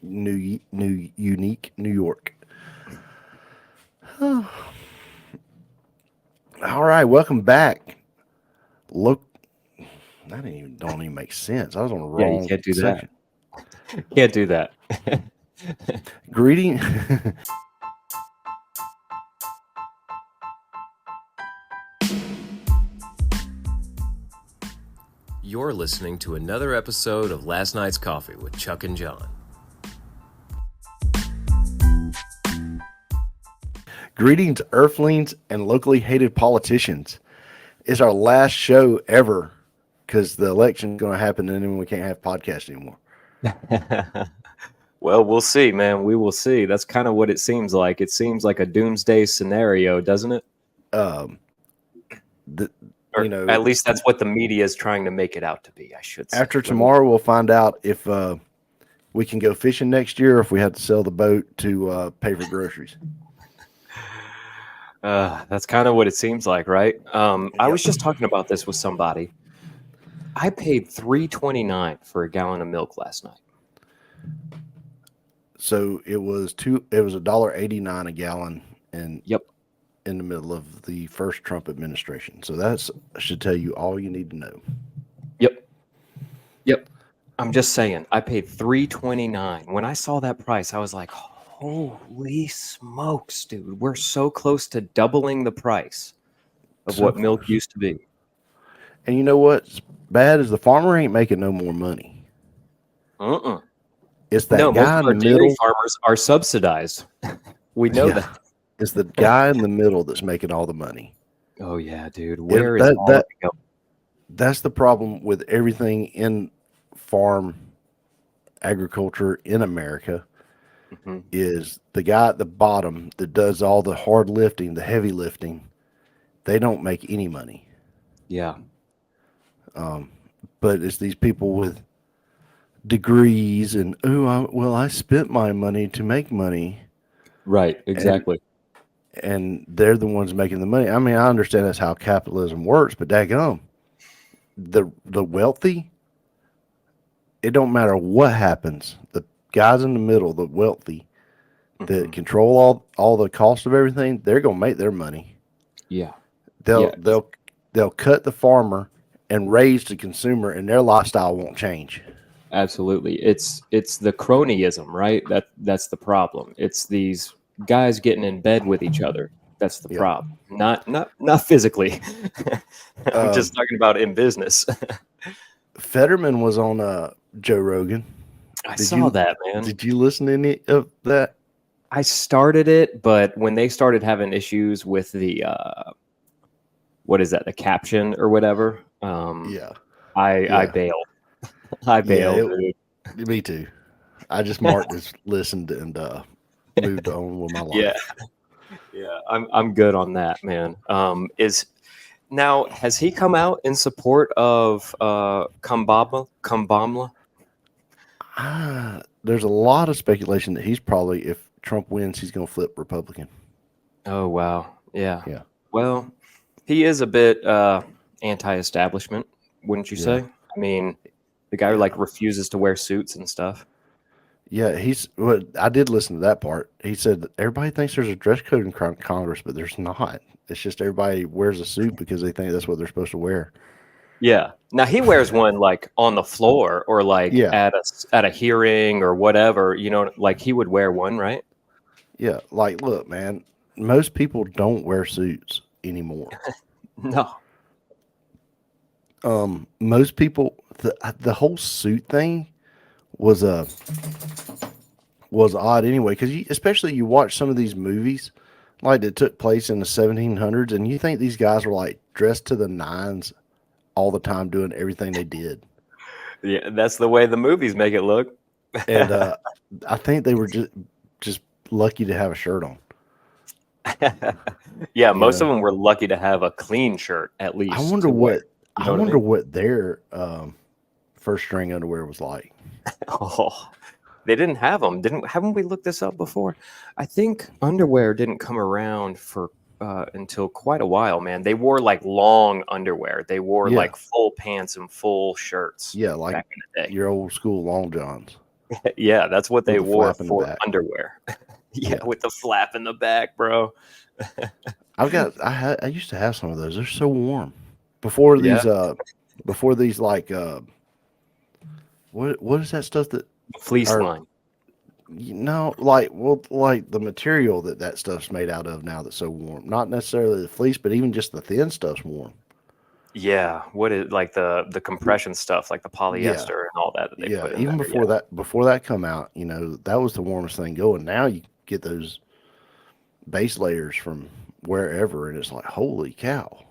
Unique New York. All right, welcome back. Look, don't even make sense. I was on the Yeah, you wrong can't do section. that. Can't do that. Greeting. You're listening to another episode of Last Night's Coffee with Chuck and Jon. Greetings, Earthlings and locally hated politicians. It's our last show ever because the election's going to happen and then we can't have podcasts anymore. Well, we'll see, man. We will see. That's kind of what it seems like. It seems like a doomsday scenario, doesn't it? At least that's what the media is trying to make it out to be, I should say. After tomorrow, we'll find out if we can go fishing next year or if we have to sell the boat to pay for groceries. That's kind of what it seems like, right? I was just talking about this with somebody. I paid $3.29 for a gallon of milk last night. So it was $1.89 a gallon, and yep, in the middle of the first Trump administration. So that should tell you all you need to know. Yep. I'm just saying, I paid $3.29. When I saw that price, I was like, holy smokes, dude. We're so close to doubling the price of what milk used to be. And you know what's bad is the farmer ain't making no more money. It's that guy in the middle. Dairy farmers are subsidized. We know that. It's the guy in the middle that's making all the money. Oh yeah, dude. Where is all that going? That's the problem with everything in farm agriculture in America. Is the guy at the bottom that does all the hard lifting, the heavy lifting. They don't make any money. Yeah. But it's these people with degrees and I spent my money to make money. Right. Exactly. And they're the ones making the money. I mean, I understand that's how capitalism works, but daggum, the wealthy, it don't matter what happens. The guys in the middle, the wealthy, that control all the cost of everything, they're gonna make their money. Yeah. They'll cut the farmer and raise the consumer, and their lifestyle won't change. Absolutely. It's the cronyism, right? That's the problem. It's these guys getting in bed with each other. That's the problem. Not physically. I'm just talking about in business. Fetterman was on Joe Rogan. I saw that, man. Did you listen to any of that? I started it, but when they started having issues with the what is that, the caption or whatever? I bailed. I bailed. Me too. I just marked as listened and moved on with my life. Yeah. I'm good on that, man. Has he come out in support of Kambamla? There's a lot of speculation that he's probably, if Trump wins, he's going to flip Republican. Oh wow, yeah. Well, he is a bit anti-establishment, wouldn't you say? I mean, the guy who refuses to wear suits and stuff. Yeah, I did listen to that part. He said that everybody thinks there's a dress code in Congress, but there's not. It's just everybody wears a suit because they think that's what they're supposed to wear. Yeah. Now he wears one on the floor or at a hearing or whatever. You know, he would wear one, right? Yeah. Look, man, most people don't wear suits anymore. No. Most people, the whole suit thing was odd anyway, because especially you watch some of these movies that took place in the 1700s, and you think these guys were dressed to the nines all the time doing everything they did. Yeah, that's the way the movies make it look. And I think they were just lucky to have a shirt on. Yeah, most of them were lucky to have a clean shirt at least. I wonder what their first string underwear was like. Oh, they didn't have them. Haven't we looked this up before? I think underwear didn't come around for until quite a while, man. They wore like long underwear. They wore Yeah. like full pants and full shirts. Yeah, like back in the day. your old school long johns. Yeah, that's what they With the wore flap in the for back. underwear. Yeah, Yeah. with the flap in the back, bro. I used to have some of those. They're so warm. Before Yeah. these like what is that stuff that Fleece or line. like the material that stuff's made out of now that's so warm. Not necessarily the fleece, but even just the thin stuff's warm. Yeah, what is like the compression stuff, like the polyester and all that they put in Even there. before that come out, that was the warmest thing going. Now you get those base layers from wherever, and it's like, holy cow.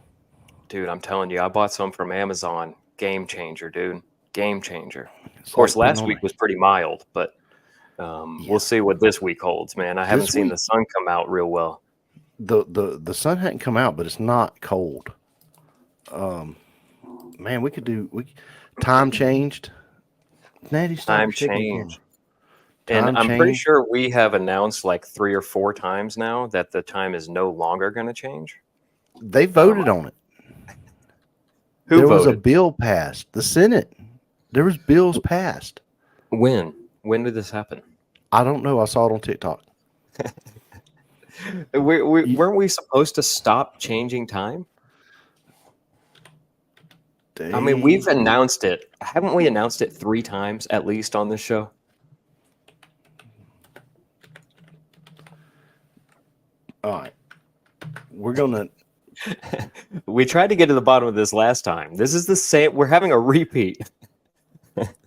Dude, I'm telling you, I bought some from Amazon. Game changer, dude. Game changer. It's Of course, like putting last on week was pretty mild, but we'll see what this week holds, man. I haven't This seen week- the sun come out real well. the sun hadn't come out, but it's not cold. Man, time changed. Natty, stop Time shaking the change. camera. And I'm pretty sure we have announced like 3 or 4 times now that the time is no longer going to change. They voted on it. Who There was a voted? bill passed. The Senate. There was bills passed. When? When did this happen? I don't know. I saw it on TikTok. Weren't we supposed to stop changing time? I mean, we've announced it. Haven't we announced it 3 times at least on this show? All right. We're going to. We tried to get to the bottom of this last time. This is the same. We're having a repeat.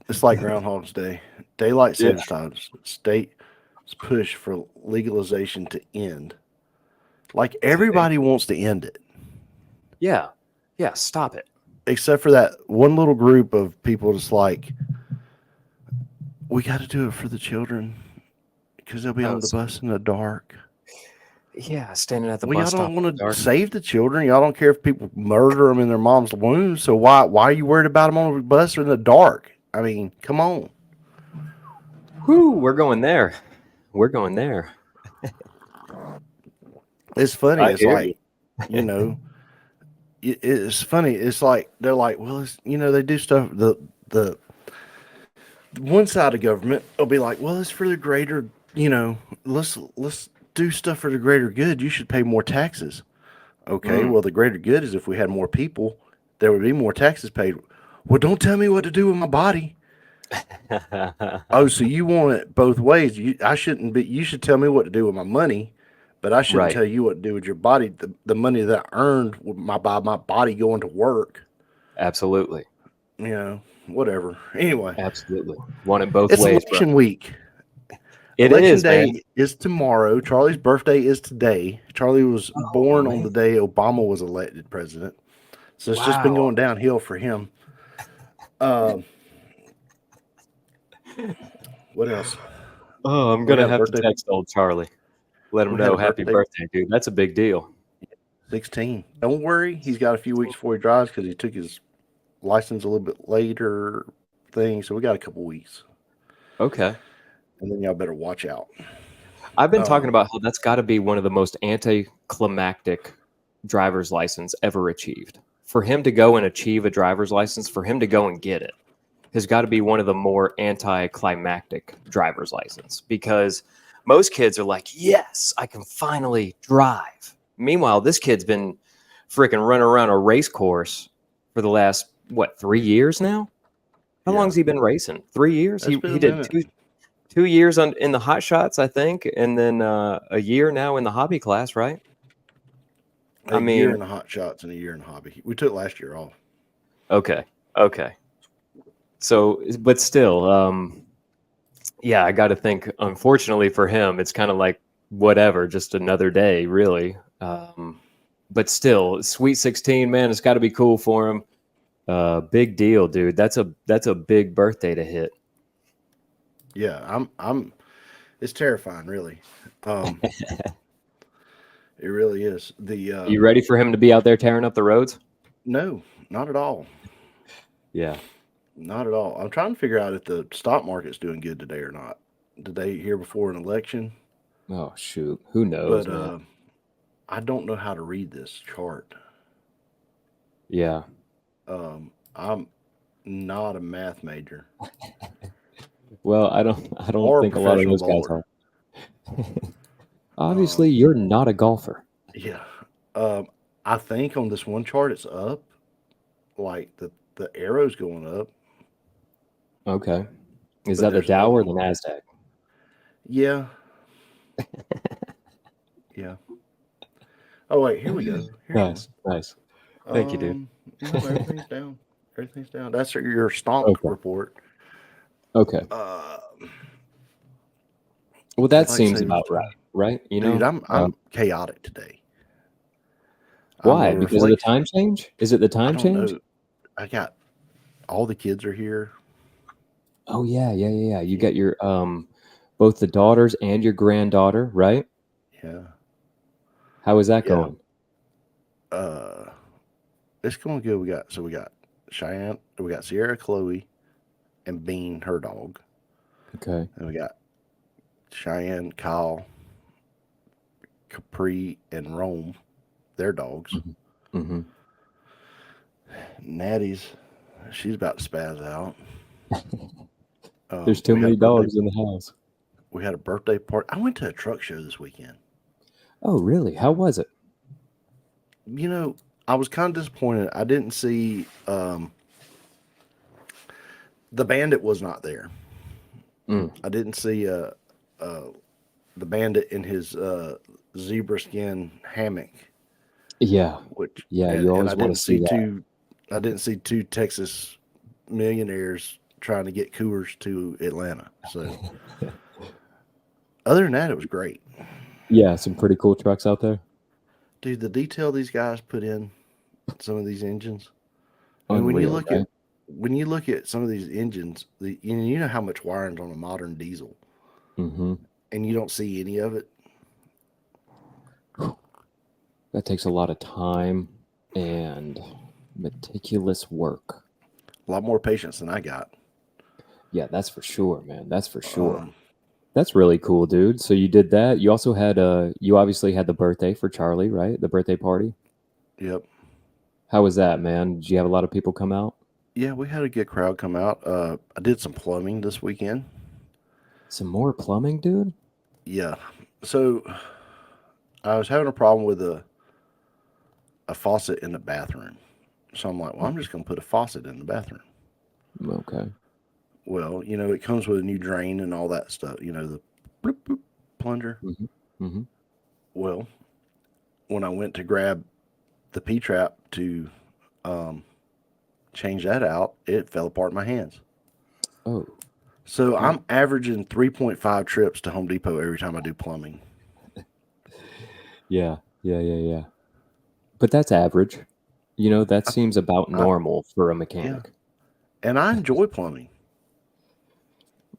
It's like Groundhog's Day. Daylight savings times. State's push for legalization to end. Like everybody wants to end it. Yeah. Yeah. Stop it. Except for that one little group of people that's like, we got to do it for the children because they'll be on the bus in the dark. Yeah, standing at the Y'all bus stop. don't want to save the children. Y'all don't care if people murder them in their mom's womb. So why are you worried about them on the bus or in the dark? I mean, come on. Whew, we're going there. We're going there. It's funny. I It's hear like, it's funny. It's like they're like, well, they do stuff. The one side of government will be like, well, it's for the greater. Let's do stuff for the greater good. You should pay more taxes. Okay, well, the greater good is if we had more people, there would be more taxes paid. Well, don't tell me what to do with my body. Oh, so you want it both ways? I shouldn't be. You should tell me what to do with my money, but I shouldn't tell you what to do with your body. The money that I earned by my body going to work. Absolutely. Whatever. Anyway, absolutely. Want it both it's ways. Election week. Election Day is tomorrow. Charlie's birthday is today. Charlie was born on the day Obama was elected president. So it's just been going downhill for him. What else? Oh, I'm going to have to text old Charlie. Let him know happy birthday, dude. That's a big deal. 16. Don't worry. He's got a few weeks before he drives because he took his license a little bit later thing. So we got a couple weeks. Okay. And then y'all better watch out. I've been talking about how that's got to be one of the most anticlimactic driver's license ever achieved. For him to go and achieve a driver's license, for him to go and get it, has got to be one of the more anticlimactic driver's license, because most kids are like, yes, I can finally drive. Meanwhile, this kid's been freaking running around a race course for the last, 3 years now? How long has he been racing? 3 years? He did 2 years in the hot shots, I think, and then a year now in the hobby class, right? A year in the hot shots and a year in the hobby. We took last year off. Okay. So, but still, I got to think, unfortunately for him, it's kind of like whatever, just another day, really. But still, Sweet 16, man, it's got to be cool for him. Big deal, dude. That's a big birthday to hit. Yeah, it's terrifying, really. It really is. You ready for him to be out there tearing up the roads? No, not at all. Yeah. Not at all. I'm trying to figure out if the stock market's doing good today or not. Did they hear before an election? Oh shoot, who knows? But I don't know how to read this chart. Yeah. I'm not a math major Well, I don't or a think a lot of professional those guys bowler. are. Obviously, you're not a golfer. Yeah. I think on this one chart it's up, like the arrow's going up, Okay. Is but that the there's Dow or no. the Nasdaq? Yeah, yeah. Oh wait, here we go. Here's one. Nice, nice. Thank you, dude. No, everything's down. Everything's down. That's your stonk Okay. report. Okay. Uh, Well, I'd that like to seems say it was about right, down. right? Dude, I'm chaotic today. I'm Why? a Because of the reflect. time change? Is it the I time don't change? know. I got all the kids are here. Oh yeah, yeah, yeah, yeah. You got your both the daughters and your granddaughter, right? Yeah, How is that yeah. going? Uh, it's going good. We got Cheyenne. We got Sierra, Chloe, and Bean, her dog. Okay. And we got Cheyenne, Kyle, Capri, and Rome, their dogs. Mm-hmm. Natty's, she's about to spaz out. There's too We had a many birthday. dogs in the house. We had a birthday party. I went to a truck show this weekend. Oh, really? How was it? You know, I was kind of disappointed. I didn't see the bandit was not there. I didn't see the bandit in his zebra skin hammock. Yeah. Which Yeah, and, you and always want to see that. I didn't see two Texas millionaires trying to get Coors to Atlanta. So other than that, it was great. Yeah, some pretty cool trucks out there. Dude, the detail these guys put in some of these engines. I mean, Unreal, right? when you look at some of these engines, you know how much wiring's on a modern diesel, Mm-hmm. and you don't see any of it. That takes a lot of time and meticulous work. A lot more patience than I got. Yeah, that's for sure, man. That's for sure. Um, That's really cool, dude. So you did that. You also had you obviously had the birthday for Charlie, right? The birthday party. yep. How was that, man? Did you have a lot of people come out? Yeah, we had a good crowd come out. I did some plumbing this weekend. Some more plumbing, dude? Yeah. So I was having a problem with a faucet in the bathroom. So I'm like, well, I'm just going to put a faucet in the bathroom. Okay. Well, you know, it comes with a new drain and all that stuff, you know, the bloop, bloop, plunger. Mm-hmm. Mm-hmm. Well, when I went to grab the P-trap to change that out, it fell apart in my hands. Oh. So I'm averaging 3.5 trips to Home Depot every time I do plumbing. Yeah. Yeah, yeah, yeah. But that's average. You know, that seems about normal for a Yeah. mechanic. And I enjoy plumbing.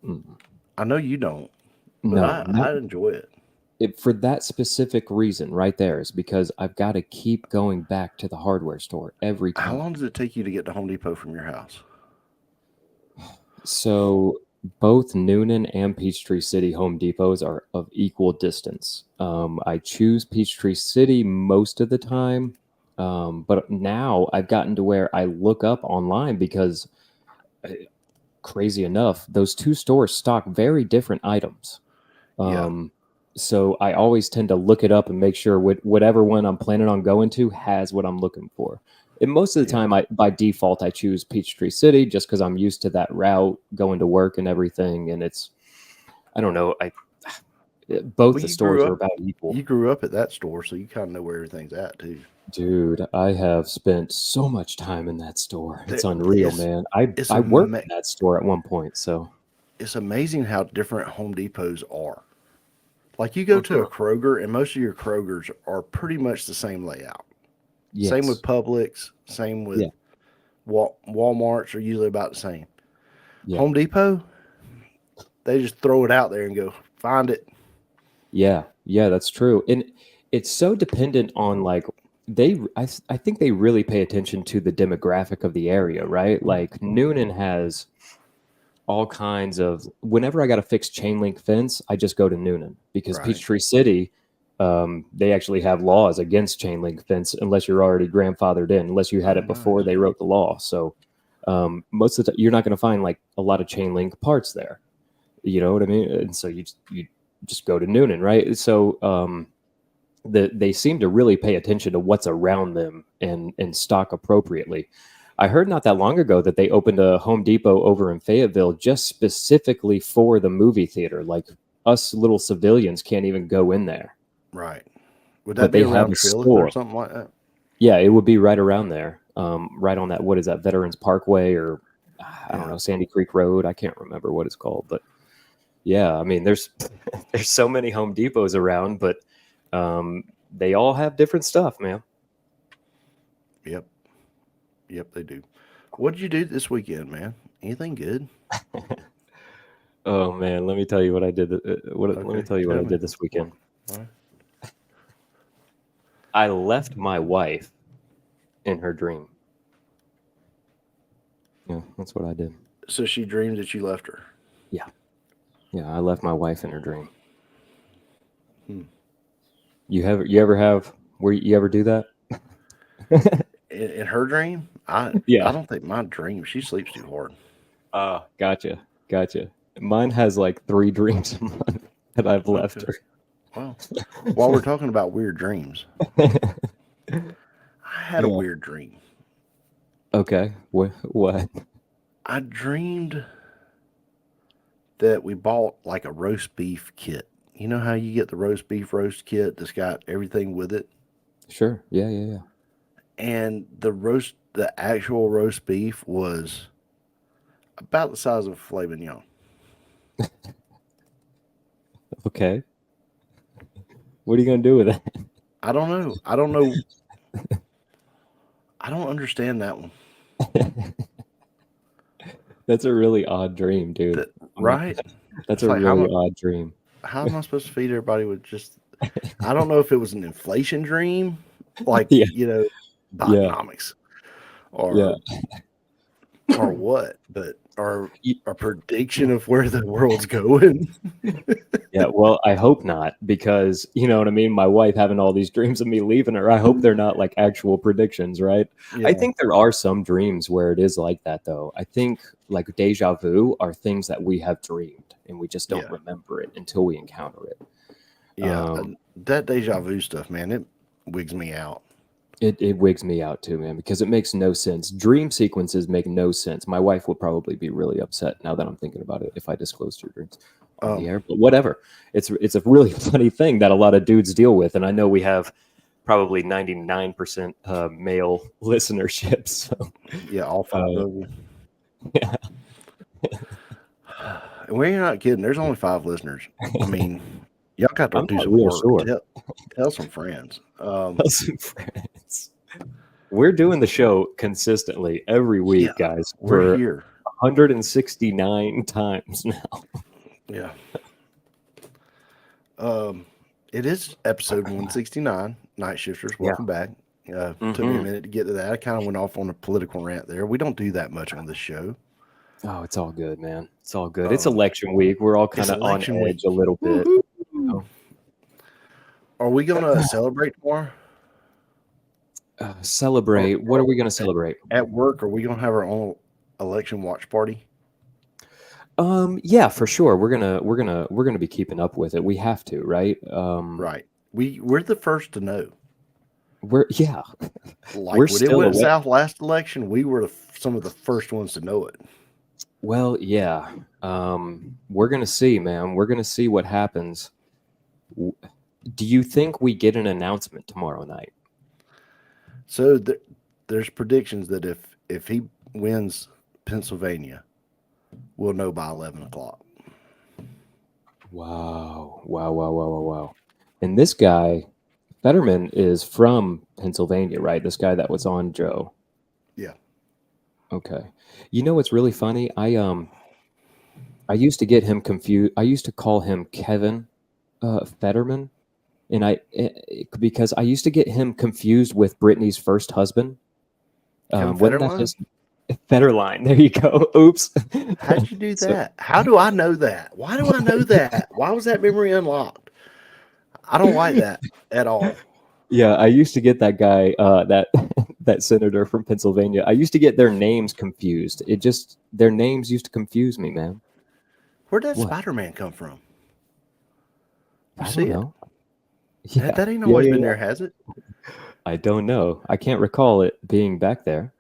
Mm. I know you don't, but No, I enjoy it. for that specific reason right there is because I've got to keep going back to the hardware store every How time. long does it take you to get to Home Depot from your house? So both Noonan and Peachtree City Home Depots are of equal distance. I choose Peachtree City most of the time, but now I've gotten to where I look up online because, crazy enough, those two stores stock very different items. Yeah. So I always tend to look it up and make sure whatever one I'm planning on going to has what I'm looking for. And most of the time, by default, I choose Peachtree City just because I'm used to that route, going to work and everything. And it's, I don't know, both Well, the stores are about you equal. grew up at that store, so you kind of know where everything's at too. Dude, I have spent so much time in that store. It's There- unreal, it's- man. it's I worked ama- in that store at one point, so. It's amazing how different Home Depots are. Like you go to a Kroger, and most of your Krogers are pretty much the same layout. Yes. Same with Publix. Same with Walmarts are usually about the same. Yeah. Home Depot, they just throw it out there and go find it. Yeah, that's true. And it's so dependent on like I think they really pay attention to the demographic of the area, right? Like Noonan has all kinds of, whenever I got to fix chain link fence, I just go to Noonan because Right. Peachtree City, they actually have laws against chain link fence unless you're already grandfathered in, unless you had it before they wrote the law. So most of the time, you're not going to find like a lot of chain link parts there. You know what I mean? And so you just go to Noonan, right? So they seem to really pay attention to what's around them and stock appropriately. I heard not that long ago that they opened a Home Depot over in Fayetteville just specifically for the movie theater. Like us little civilians can't even go in there. Right. Would But that be they have around a Trillium store. or something like that? Yeah, it would be right around there, right on that. What is that, Veterans Parkway or I don't know, Sandy Creek Road? I can't remember what it's called, but yeah, I mean, there's there's so many Home Depots around, but they all have different stuff, man. Yep, they do. What did you do this weekend, man? Anything good? Oh man, let me tell you what I did. Let me tell you what I did this weekend. All right. I left my wife in her dream. Yeah, that's what I did. So she dreamed that you left her. Yeah, I left my wife in her dream. You ever do that? In her dream? I don't think my dream. She sleeps too hard. Gotcha. Mine has like 3 dreams a month that I've left her. Well, while we're talking about weird dreams, I had a weird dream. Okay. What? I dreamed that we bought like a roast beef kit. You know how you get the roast beef roast kit that's got everything with it? Sure. Yeah. And the actual roast beef was about the size of a filet mignon. Okay. What are you going to do with that? I don't know. I don't understand that one. That's a really odd dream, dude. Right? That's a really odd dream. How am I supposed to feed everybody with just... I don't know if it was an inflation dream, like, Bidenomics, or what, but or a prediction of where the world's going. Yeah, well, I hope not, because you know what I mean? My wife having all these dreams of me leaving her, I hope they're not like actual predictions, right? Yeah. I think there are some dreams where it is like that, though. I think like deja vu are things that we have dreamed and we just don't remember it until we encounter it. Yeah, that deja vu stuff, man, it wigs me out. It wigs me out too, man, because it makes no sense. Dream sequences make no sense. My wife would probably be really upset now that I'm thinking about it if I disclosed her dreams on the air. But whatever. It's a really funny thing that a lot of dudes deal with, and I know we have probably 99% male listenership. So yeah, all 5 of them. Yeah. And we're not kidding. There's only 5 listeners. I mean, y'all got to do some work. Sure. Tell some friends. Tell some friends. We're doing the show consistently every week, guys. We're here 169 times now. Yeah. It is episode 169. Nightshifters, welcome back. Took me a minute to get to that. I kind of went off on a political rant there. We don't do that much on this show. Oh, it's all good, man. It's all good. It's election week. We're all kind of on edge a little bit. Are we going to celebrate tomorrow? Celebrate? What are we going to celebrate? At work, are we going to have our own election watch party? Yeah, for sure. We're gonna be keeping up with it. We have to, right? Right. We're the first to know. We're when it went south last election, we were some of the first ones to know it. Well, yeah. We're gonna see, man. We're gonna see what happens. Do you think we get an announcement tomorrow night? So there's predictions that if he wins Pennsylvania, we'll know by 11 o'clock. Wow. And this guy, Fetterman, is from Pennsylvania, right? This guy that was on Joe. Yeah. Okay. You know what's really funny? I used to get him confused. I used to call him Kevin Fetterman. And because I used to get him confused with Brittany's first husband. Fetterline. There you go. Oops. How'd you do that? How do I know that? Why do I know that? Why was that memory unlocked? I don't like that at all. Yeah, I used to get that guy, that that senator from Pennsylvania. I used to get their names confused. Their names used to confuse me, man. Where'd that What? Spider-Man come from? You I see don't it? know. Yeah, That ain't yeah, always yeah, been yeah. there, has it? I don't know. I can't recall it being back there.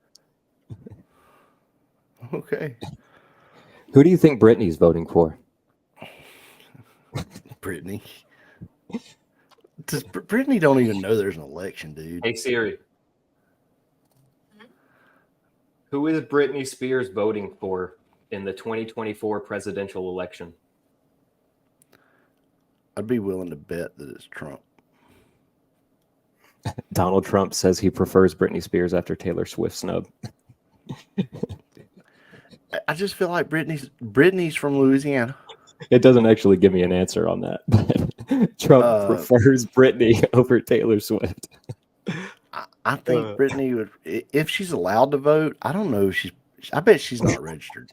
Okay. Who do you think Brittany's voting for? Brittany. Brittany don't even know there's an election, dude. Hey Siri. Who is Britney Spears voting for in the 2024 presidential election? I'd be willing to bet that it's Trump. Donald Trump says he prefers Britney Spears after Taylor Swift snub. I just feel like Brittany's from Louisiana. It doesn't actually give me an answer on that, but Trump prefers Britney over Taylor Swift. I think Brittany would, if she's allowed to vote. I don't know if I bet she's not registered.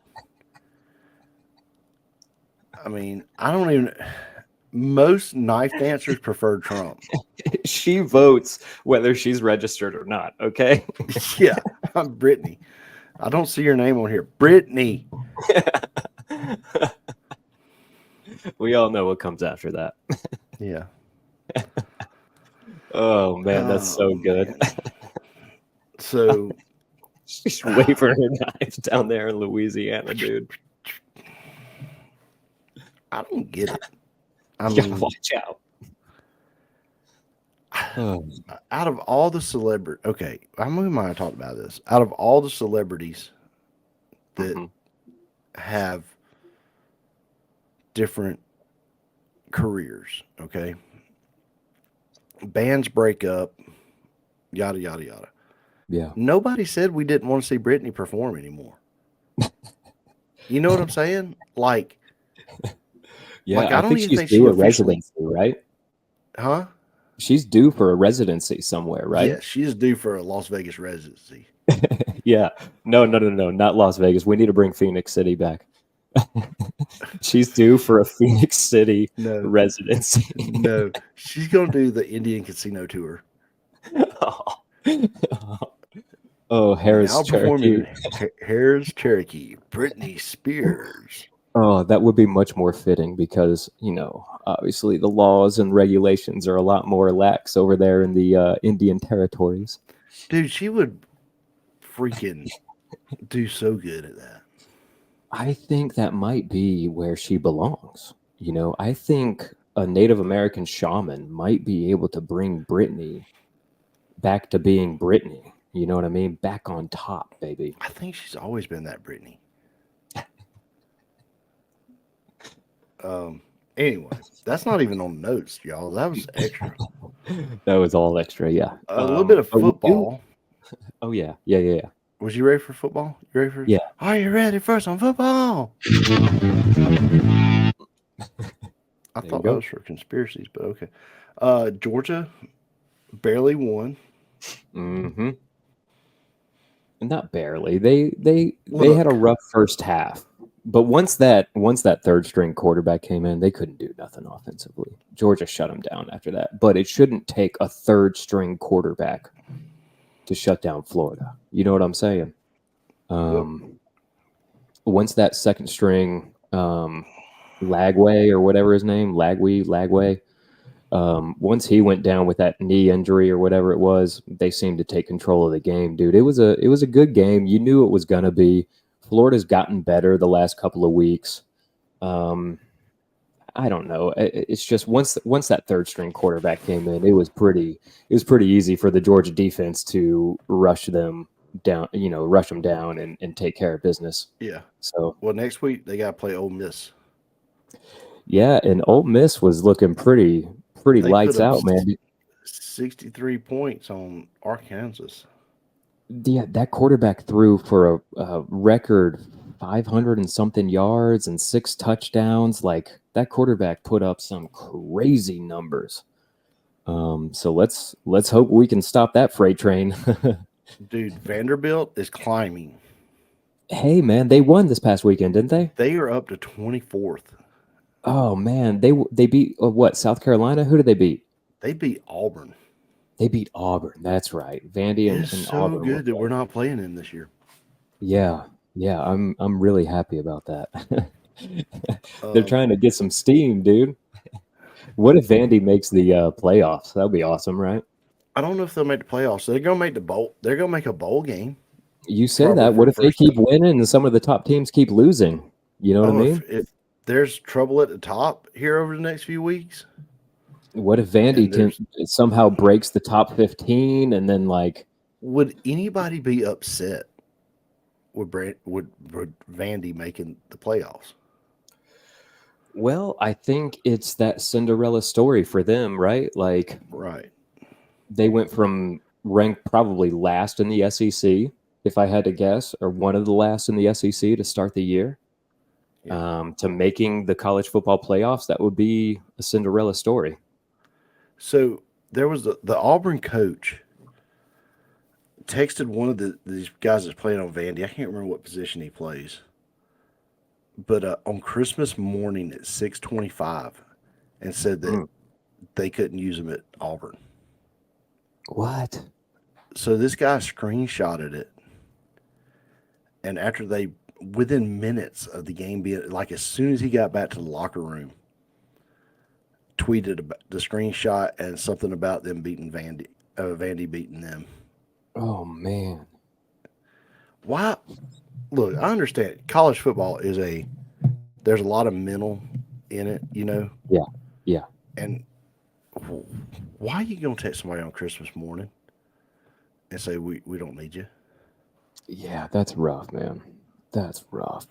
I mean, I don't even. Most knife dancers prefer Trump. She votes whether she's registered or not. Okay. Yeah, I'm Brittany. I don't see your name on here, Brittany. We all know what comes after that. Yeah. Oh man, that's so good. So she's waving her knife down there in Louisiana, dude. I don't get it. I Yeah, mean, watch out. out of all the celebrities, okay, we might have talked about this. Out of all the celebrities that have different careers, okay, bands break up, yada yada yada. Yeah. Nobody said we didn't want to see Britney perform anymore. You know what I'm saying? Like, yeah, like, I don't think even she's think she due a officially, residency, right? huh? She's due for a residency somewhere, right? Yeah, she is due for a Las Vegas residency. Yeah. No, not Las Vegas. We need to bring Phoenix City back. She's due for a Phoenix City residency. No, she's gonna do the Indian Casino tour. Oh, Harris Now Cherokee. performing Harris Cherokee, Britney Spears. Oh, that would be much more fitting because, you know, obviously the laws and regulations are a lot more lax over there in the Indian territories. Dude, she would freaking do so good at that. I think that might be where she belongs. You know, I think a Native American shaman might be able to bring Britney back to being Britney. You know what I mean? Back on top, baby. I think she's always been that Britney. Anyway, that's not even on notes, y'all. That was extra. That was all extra, yeah. A little bit of football. Oh yeah. Was you ready for football? You ready for? Yeah. Are you ready for some football? I thought that was for conspiracies, but okay. Georgia barely won. Mm-hmm. Not barely. They had a rough first half. But once that third string quarterback came in, they couldn't do nothing offensively. Georgia shut them down after that. But it shouldn't take a third string quarterback to shut down Florida. You know what I'm saying? Once that second string Lagway or whatever his name, Lagway, once he went down with that knee injury or whatever it was, they seemed to take control of the game, dude. It was a good game. You knew it was gonna be. Florida's gotten better the last couple of weeks. I don't know. It's just once that third string quarterback came in, it was pretty easy for the Georgia defense to rush them down, and take care of business. Yeah. So next week they got to play Ole Miss. Yeah, and Ole Miss was looking pretty They lights put up out, man. 63 points on Arkansas. Yeah, that quarterback threw for a record 500 and something yards and 6 touchdowns. Like, that quarterback put up some crazy numbers. So let's hope we can stop that freight train. Dude, Vanderbilt is climbing. Hey, man, they won this past weekend, didn't they? They are up to 24th. Oh man, they beat what? South Carolina? Who did they beat? They beat Auburn. They beat Auburn. That's right. Vandy and, It's and so Auburn. good that we're not playing them this year. Yeah. I'm really happy about that. They're Um, trying to get some steam, dude. What if Vandy makes the playoffs? That'd be awesome, right? I don't know if they'll make the playoffs. They're gonna make the bowl. They're gonna make a bowl game. You say Probably that. for What the if they first keep time. winning and some of the top teams keep losing? You know what I Oh, mean? if there's trouble at the top here over the next few weeks, What if Vandy and there's somehow breaks the top 15 and then like would anybody be upset with would Vandy making the playoffs? well, I think it's that Cinderella story for them, right? Like Right. they went from ranked probably last in the SEC, if I had to guess, or one of the last in the SEC to start the year, Yeah. to making the college football playoffs. That would be a Cinderella story. So there was the Auburn coach texted one of these guys that's playing on Vandy. I can't remember what position he plays, but on Christmas morning at 6:25, and said that they couldn't use him at Auburn. What? So this guy screenshotted it, and after within minutes of the game being, like as soon as he got back to the locker room, tweeted about the screenshot and something about them beating Vandy beating them. Oh man. Why? Look, I understand college football there's a lot of mental in it, you know? Yeah. And why are you going to text somebody on Christmas morning and say, we don't need you? Yeah, that's rough, man. That's rough.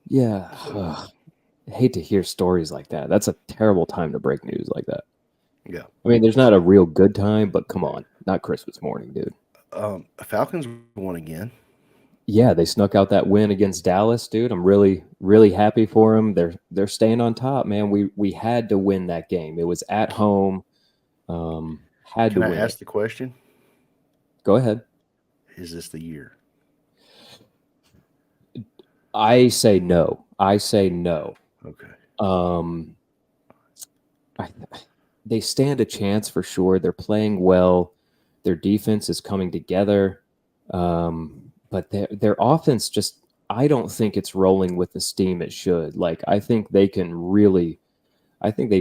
Yeah. Ugh. I hate to hear stories like that. That's a terrible time to break news like that. Yeah. I mean, there's not a real good time, but come on, not Christmas morning, dude. Falcons won again. Yeah, they snuck out that win against Dallas, dude. I'm really, really happy for them. They're staying on top, man. We had to win that game. It was at home. Had Can to I win ask it. the question? Go ahead. Is this the year? I say no. Okay. They stand a chance for sure. They're playing well. Their defense is coming together. But their offense just, I don't think it's rolling with the steam it should. Like, I think they've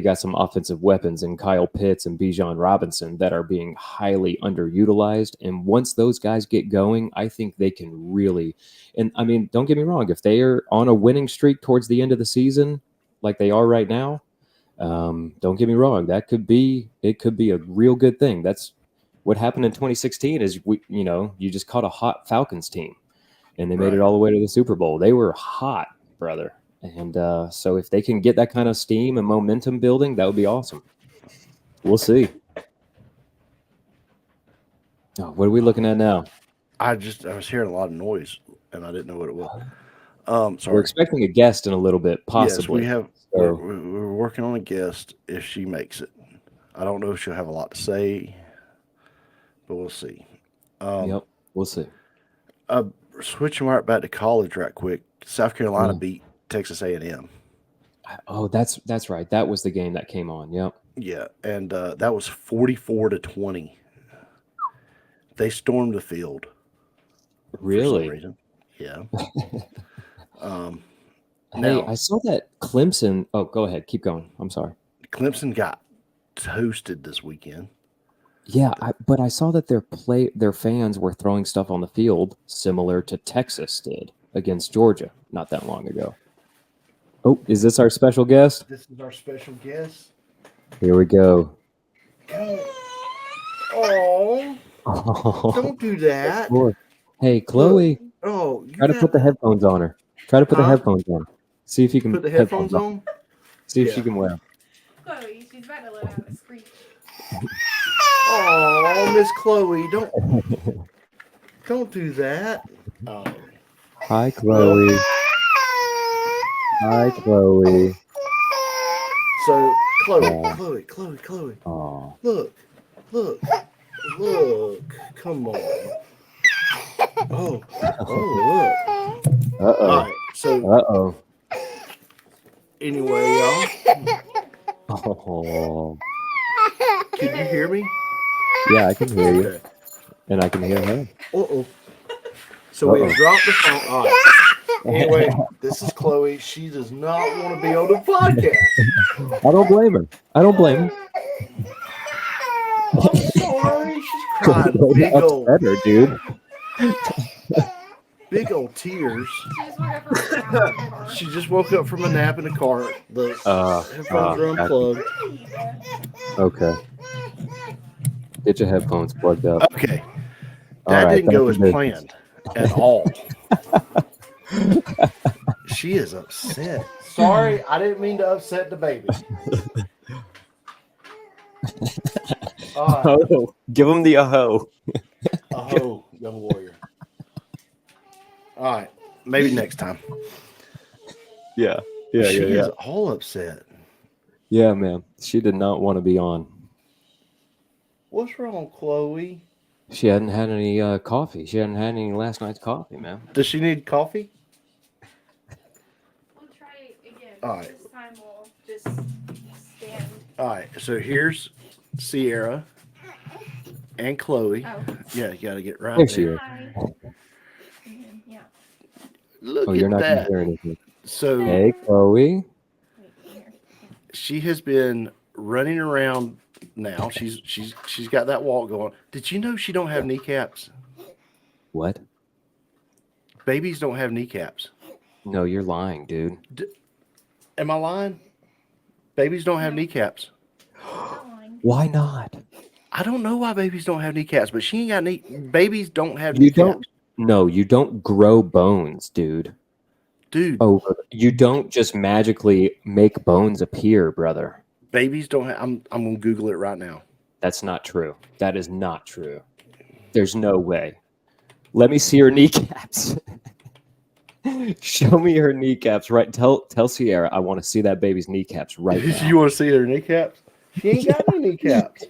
got some offensive weapons in Kyle Pitts and Bijan Robinson that are being highly underutilized. And once those guys get going, I think they can really, and I mean, don't get me wrong, if they are on a winning streak towards the end of the season, like they are right now, don't get me wrong, it could be a real good thing. That's what happened in 2016 is you just caught a hot Falcons team and they made it Right. all the way to the Super Bowl. They were hot, brother. And so if they can get that kind of steam and momentum building, that would be awesome. We'll see. Oh, what are we looking at now? I was hearing a lot of noise and I didn't know what it was. We're Sorry. expecting a guest in a little bit, possibly. Yes, we have. So- We're working on a guest if she makes it. I don't know if she'll have a lot to say, but we'll see. Yep, we'll see. Switching right back to college right quick. South Carolina beat Texas A&M. Oh, that's right. That was the game that came on. Yep. Yeah, and that was 44-20. They stormed the field. Really? For some reason. Yeah. Hey, Now, I saw that Clemson. Oh, go ahead. Keep going. I'm sorry. Clemson got toasted this weekend. Yeah, but I saw that their fans were throwing stuff on the field similar to Texas did against Georgia not that long ago. Oh, is this our special guest? This is our special guest. Here we go. Oh, Oh, don't do that. Lord. Hey, Chloe, Oh, try to put the headphones on her. Try to put the Huh? headphones on. See if you can put the headphones on. See if Yeah. she can wear them. Chloe, she's about to let out a screech. Oh, Miss Chloe, don't do that. Oh. Hi, Chloe. Hi, Chloe. So, Chloe, Aw. Chloe, Oh, look, come on. Oh, look. All uh-oh. right, so Uh-oh. anyway, y'all, Oh. Can you hear me? Yeah, I can hear you, Okay. and I can hear her. Uh-oh. So we have dropped the phone. All right. Anyway, this is Chloe. She does not want to be on the podcast. I don't blame her. I don't blame her. I'm sorry. She's crying big That's old, better, dude. big old tears. She just woke up from a nap in the car. She just woke up from a nap in the car. The headphones are gotcha. unplugged. Okay. Get your headphones plugged up. Okay. All That right, didn't go as back to business. planned at all. She is upset. Sorry, I didn't mean to upset the baby. All right. Oh, give him the aho. Oh, young warrior. All right. Maybe next time. Yeah, She is all upset. Yeah, man. She did not want to be on. What's wrong, Chloe? She hadn't had any coffee. She hadn't had any last night's coffee, man. Does she need coffee? We'll try it again. All right. This time we'll just stand. All right. So here's Sierra and Chloe. Oh. Yeah, you got to get right There she there. is. Hi. Yeah. Look Oh, you're at not going to that. hear anything. So Hey, Chloe. Wait, here. she has been running around now. She's got that walk going. Did you know she don't have kneecaps? What? Babies don't have kneecaps. No, you're lying, dude. Am I lying? Babies don't have kneecaps. Not lying. Why not? I don't know why babies don't have kneecaps, but she ain't got knee. Babies don't have You kneecaps. don't. No, you don't grow bones, dude. Dude, Oh, you don't just magically make bones appear, brother. babies don't have. I'm gonna Google it right now. That's not true. That is not true. There's no way. Let me see her kneecaps. Show me her kneecaps. Right. Tell Sierra I want to see that baby's kneecaps right now. You want to see her kneecaps? She ain't got any kneecaps.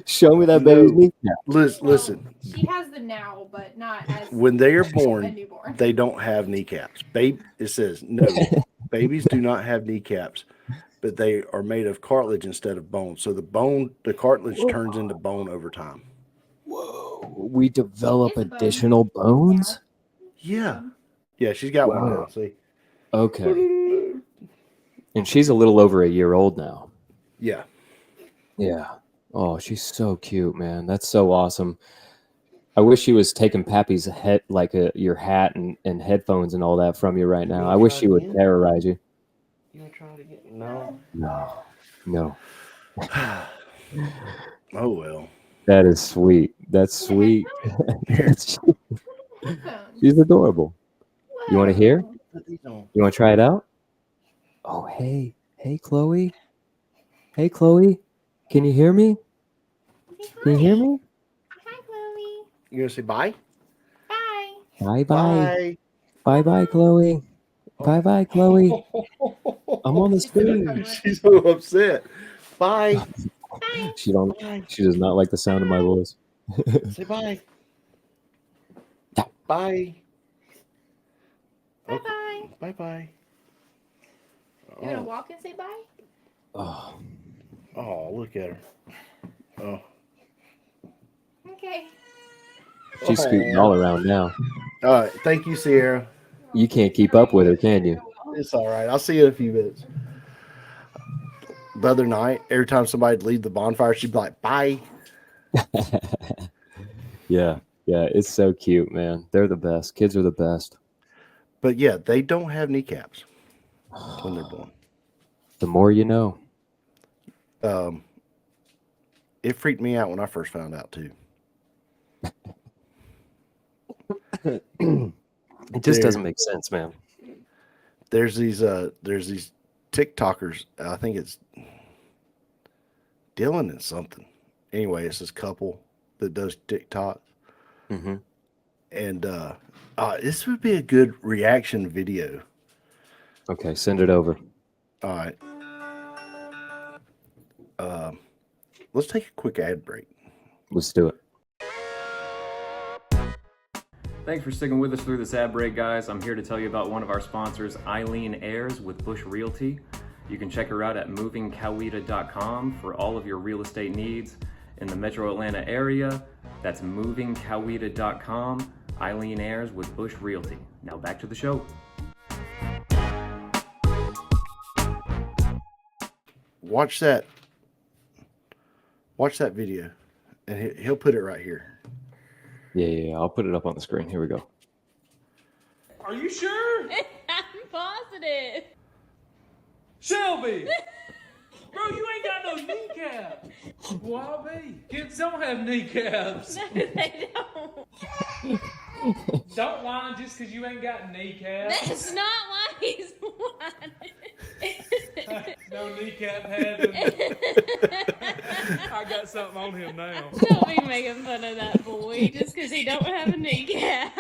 Show me that No. baby's kneecaps. Listen. She has them now, but not as When they are a born, newborn. they don't have kneecaps. It says no. Babies do not have kneecaps, but they are made of cartilage instead of bone. So the cartilage turns into bone over time. Whoa. We develop It's bone. additional bones? Yeah. Yeah, she's got one Wow. now. See? Okay. And she's a little over a year old now. Yeah. Yeah. Oh, she's so cute, man. That's so awesome. I wish she was taking Pappy's head, like your hat and headphones and all that from you right now. I wish she would terrorize you. You want to try it again? No. No. Oh, well. That is sweet. That's sweet. She's adorable. You want to hear? You want to try it out? Oh, hey. Hey, Chloe. Hey, Chloe. Can you hear me? Can you hear me? Hi, Chloe. You going to say bye? Bye. Bye-bye. Bye-bye, Chloe. Bye-bye, Chloe. I'm on the screen. She's so upset. Bye. Bye. She does not like the sound of my voice. Say bye. Bye. Bye-bye. Bye-bye. You gonna walk and say bye? Oh, Oh, look at her. Oh. Okay. she's scooting all around now. All right. Thank you, Sierra. You can't keep up with her, can you? It's all right. I'll see you in a few minutes. The other night, every time somebody'd leave the bonfire, she'd be like, bye. Yeah, it's so cute, man. They're the best. Kids are the best. But yeah, they don't have kneecaps when they're born. The more you know. It freaked me out when I first found out too. It just doesn't make sense, man. There's these TikTokers. I think it's Dylan and something. Anyway, it's this couple that does TikTok. Mm-hmm. And this would be a good reaction video. Okay, send it over. All right. Let's take a quick ad break. Let's do it. Thanks for sticking with us through this ad break, guys. I'm here to tell you about one of our sponsors, Eileen Ayers with Bush Realty. You can check her out at movingcoweta.com for all of your real estate needs in the metro Atlanta area. That's movingcoweta.com. Eileen Ayers with Bush Realty. Now back to the show. Watch that video, and he'll put it right here. Yeah. I'll put it up on the screen. Here we go. Are you sure? I'm positive. Shelby! Bro, you ain't got no kneecaps. Well, I'll be. Kids don't have kneecaps. No, they don't. Don't whine just because you ain't got kneecaps. That's not why he's whining. No kneecap having. I got something on him now. Don't be making fun of that boy just because he don't have a kneecap.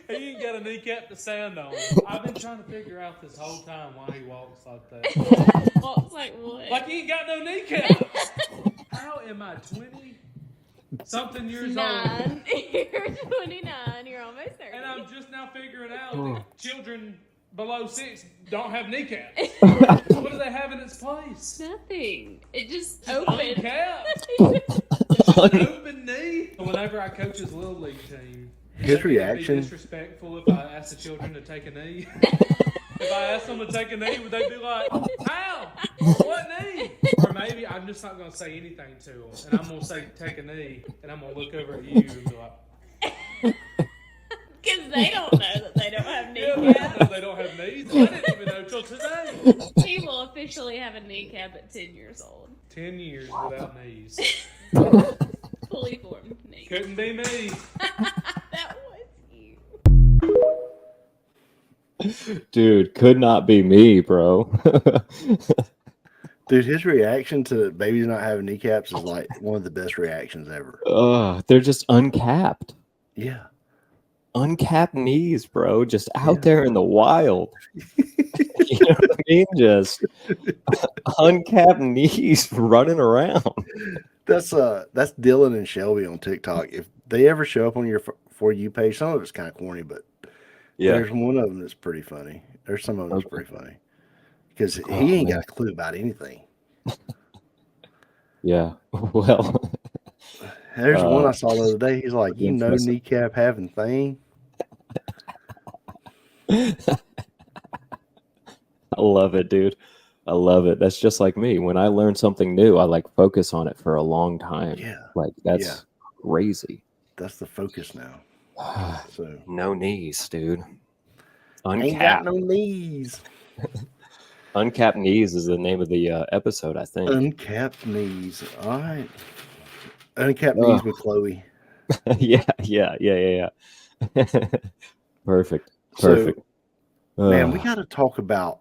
He ain't got a kneecap to stand on. I've been trying to figure out this whole time why he walks like that. Walks like what? Like he ain't got no kneecaps. How am I 20 something years old? 9. You're 29. You're almost 30. And I'm just now figuring out that children below 6 don't have kneecaps. What do they have in its place? Nothing. It just opened. Uncapped. An open knee. Whenever I coach his little league team, His it'd be reaction. disrespectful if I asked the children to take a knee. If I asked them to take a knee, would they be like, "How? What knee?" Or maybe I'm just not going to say anything to them, and I'm going to say, "Take a knee," and I'm going to look over at you and be like, Because they don't know that they don't have "Yeah, kneecaps. they don't have knees." I didn't even know till today. He will officially have a kneecap at 10 years old. 10 years without knees. Fully formed knee. Couldn't be me. That was you. Dude, could not be me, bro. Dude, his reaction to babies not having kneecaps is like one of the best reactions ever. They're just uncapped. Yeah. Uncapped knees, bro. Just out there in the wild. You know what I mean? Just uncapped knees running around. That's Dylan and Shelby on TikTok. If they ever show up on your For You page, some of it's kind of corny, but there's one of them that's pretty funny. There's some of them that's pretty funny because he ain't got a clue about anything. Yeah. Well, there's one I saw the other day. He's like, "You know, impressive. kneecap having thing." I love it, dude. I love it. That's just like me. When I learn something new, I like focus on it for a long time. Yeah. Like that's crazy. That's the focus now. So No knees, dude. ain't got no knees. Uncapped knees is the name of the episode, I think. Uncapped knees. All right. Uncapped knees with Chloe. Yeah. Perfect. So, man, we got to talk about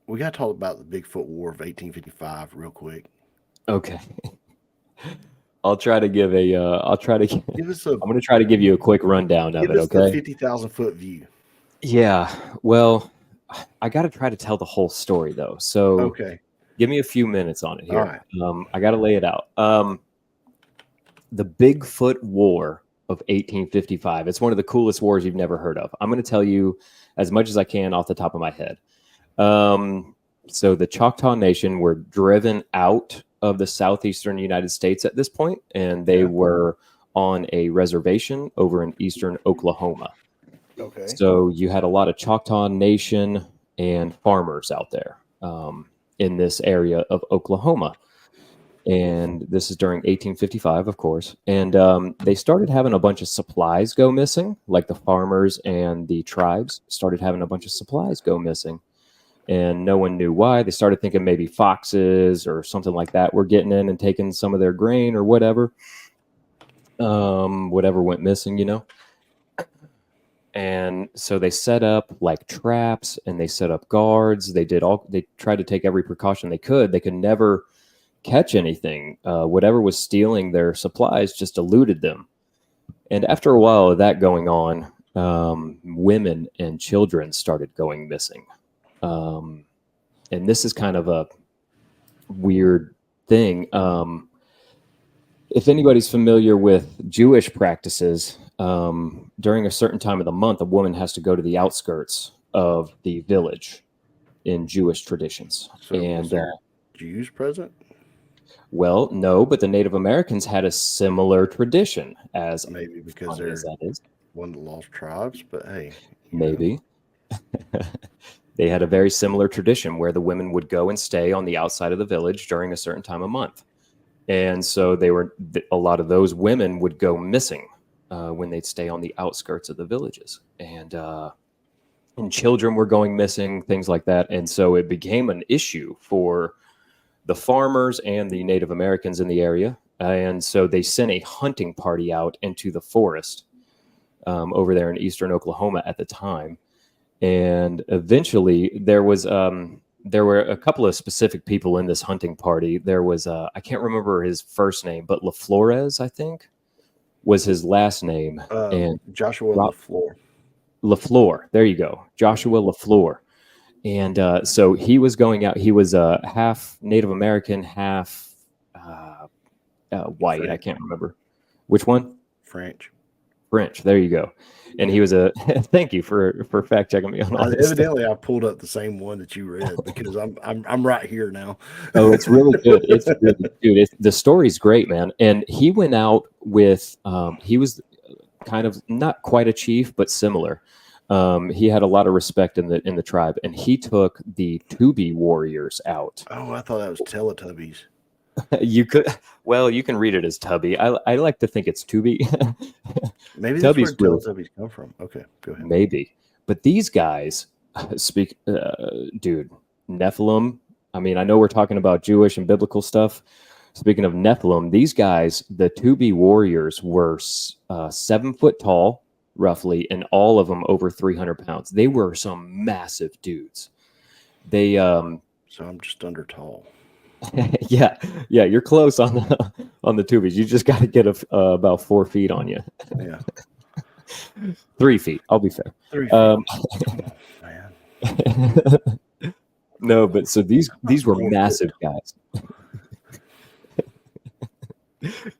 the Bigfoot War of 1855 real quick. Okay. I'll try to give a. Give us I'm going to try to give you a quick rundown of give it. us Okay. the 50,000 foot view. Yeah. Well, I got to try to tell the whole story though. So Okay. give me a few minutes on it here. All right. I got to lay it out. The Bigfoot War of 1855. It's one of the coolest wars you've never heard of. I'm going to tell you as much as I can off the top of my head. So the Choctaw Nation were driven out of the southeastern United States at this point, and they were on a reservation over in eastern Oklahoma. Okay. So you had a lot of Choctaw Nation and farmers out there in this area of Oklahoma. And this is during 1855, of course. And they started having a bunch of supplies go missing, like the farmers and the tribes started having a bunch of supplies go missing. And no one knew why. They started thinking maybe foxes or something like that were getting in and taking some of their grain or whatever. Whatever went missing, you know. And so they set up like traps and they set up guards. They tried to take every precaution they could. They could never catch anything. Whatever was stealing their supplies just eluded them. And after a while of that going on, women and children started going missing. And this is kind of a weird thing. If anybody's familiar with Jewish practices, during a certain time of the month, a woman has to go to the outskirts of the village in Jewish traditions. So was And there Jews present? well, no, but the Native Americans had a similar tradition, as Maybe because funny they're as that is. one of the lost tribes, but hey, you know. Maybe. They had a very similar tradition where the women would go and stay on the outside of the village during a certain time of month. And so a lot of those women would go missing when they'd stay on the outskirts of the villages. And children were going missing, things like that. And so it became an issue for the farmers and the Native Americans in the area. And so they sent a hunting party out into the forest over there in eastern Oklahoma at the time. And eventually there were a couple of specific people in this hunting party. There was, I can't remember his first name, but LaFlores, I think, was his last name. And Joshua LaFleur. LaFleur, there you go. Joshua LaFleur. And so he was going out. He was half Native American, half white. French. I can't remember. Which one? French. There you go. And he was thank you for fact checking me on all this Evidently, I pulled up the same one that you read because I'm right here now. Oh, it's really good. It's really, dude. The story's great, man. And he went out with he was kind of not quite a chief, but similar. He had a lot of respect in the tribe, and he took the Tubi warriors out. Oh, I thought that was Teletubbies. You can read it as Tubby. I like to think it's Tubi. Maybe that's where Tubby's really, Teletubbies come from. Okay, go ahead. maybe. But these guys dude, Nephilim. I mean, I know we're talking about Jewish and biblical stuff. Speaking of Nephilim, these guys, the Tubi warriors, were 7 foot tall, roughly, and all of them over 300 pounds. They were some massive dudes. They So I'm just under tall. yeah, you're close on the Tubis. You just got to get about 4 feet on you. Yeah, 3 feet. I'll be fair. 3 feet. Man. No, but so these were massive guys.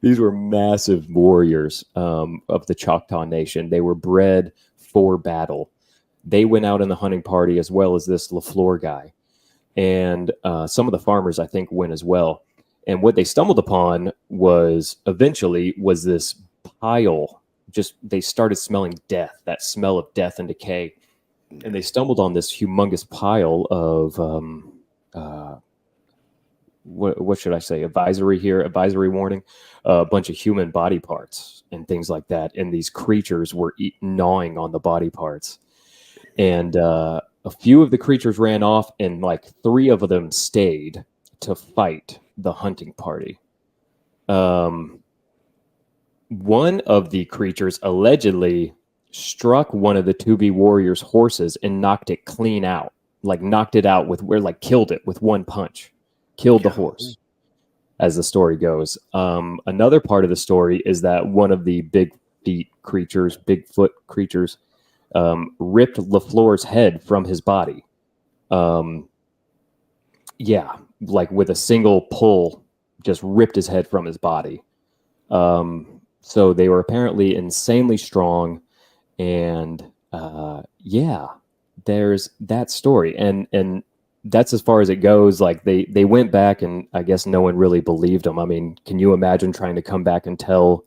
These were massive warriors of the Choctaw Nation. They were bred for battle. They went out in the hunting party as well as this LaFleur guy. And some of the farmers, I think, went as well. And what they stumbled upon was this pile. Just they started smelling death, that smell of death and decay. And they stumbled on this humongous pile of what should I say? Advisory warning. A bunch of human body parts and things like that. And these creatures were gnawing on the body parts. And a few of the creatures ran off, and like 3 of them stayed to fight the hunting party. One of the creatures allegedly struck one of the Tubi warriors' horses and knocked it clean out, killed it with one punch, killed the horse, as the story goes. Another part of the story is that one of the Bigfoot creatures, ripped LaFleur's head from his body. Like with a single pull, just ripped his head from his body. So they were apparently insanely strong. And there's that story. And that's as far as it goes. Like they went back, and I guess no one really believed them. I mean, can you imagine trying to come back and tell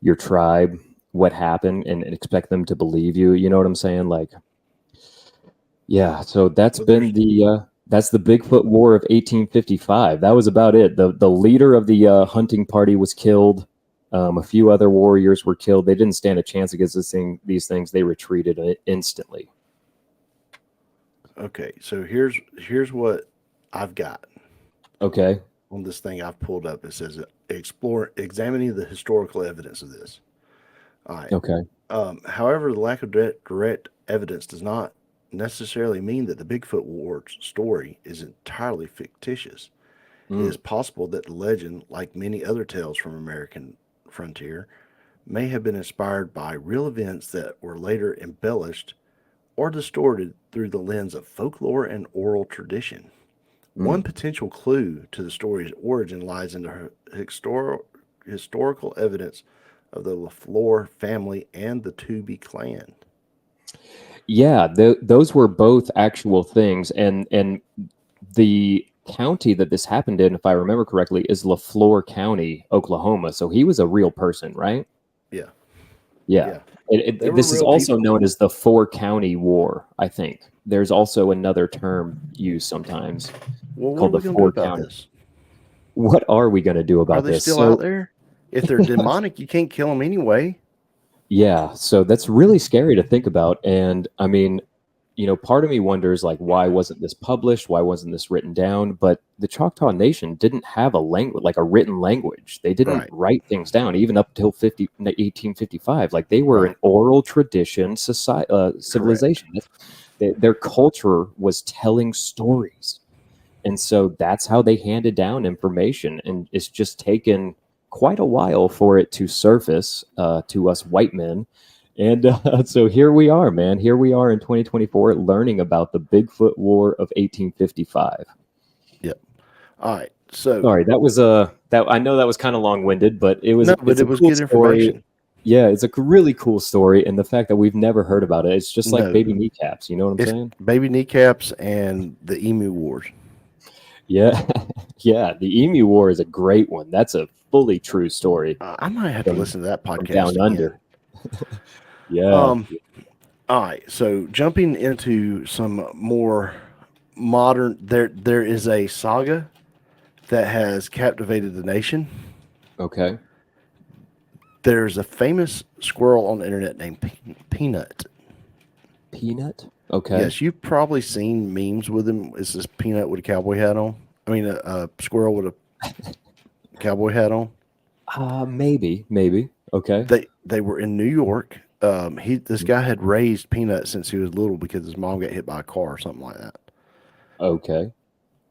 your tribe what happened and expect them to believe you? You know what I'm saying? Like, yeah. So that's been that's the Bigfoot War of 1855. That was about it. The leader of the hunting party was killed. A few other warriors were killed. They didn't stand a chance against these things. They retreated instantly. Okay, so here's what I've got. Okay. On this thing I've pulled up, it says examining the historical evidence of this. All right. Okay. However, the lack of direct evidence does not necessarily mean that the Bigfoot War story is entirely fictitious. It is possible that the legend, like many other tales from American frontier, may have been inspired by real events that were later embellished or distorted through the lens of folklore and oral tradition. One potential clue to the story's origin lies in the historical evidence of the LaFleur family and the Tubi clan. Yeah, those were both actual things, and the county that this happened in, if I remember correctly, is LaFleur County, Oklahoma. So he was a real person, right? Yeah. Yeah. They were This is real also people. known as the Four County War, I think. There's also another term used sometimes Well, what are called we the going to do Four about County. this? What are we going to do about Are they this? still So, out there? If they're demonic, you can't kill them anyway. yeah, so that's really scary to think about. And I mean, part of me wonders, like, why wasn't this published? Why wasn't this written down? But the Choctaw Nation didn't have a language, like a written language. They didn't Right. write things down, even up till 1855. Like, they were an oral tradition civilization. Their culture was telling stories. And so that's how they handed down information. And it's just taken quite a while for it to surface to us white men. And so here we are, man. Here we are in 2024 learning about the Bigfoot War of 1855. Yep. All right. So Sorry, that was that I know that was kind of long-winded, but it was but it's it a was cool good story. information. Yeah, it's a really cool story, and the fact that we've never heard about it, it's just like No. baby kneecaps. You know what I'm saying? Baby kneecaps and the Emu Wars. Yeah, yeah. The Emu War is a great one. That's a fully true story. I might have to listen to that from podcast down again. under. Yeah. All right. So jumping into some more modern, there is a saga that has captivated the nation. Okay. There's a famous squirrel on the internet named Peanut. Peanut. Okay. Yes, you've probably seen memes with him. It's this peanut with a cowboy hat on. I mean, a squirrel with a cowboy hat on. Maybe. Okay. They were in New York. This guy had raised Peanut since he was little because his mom got hit by a car or something like that. Okay.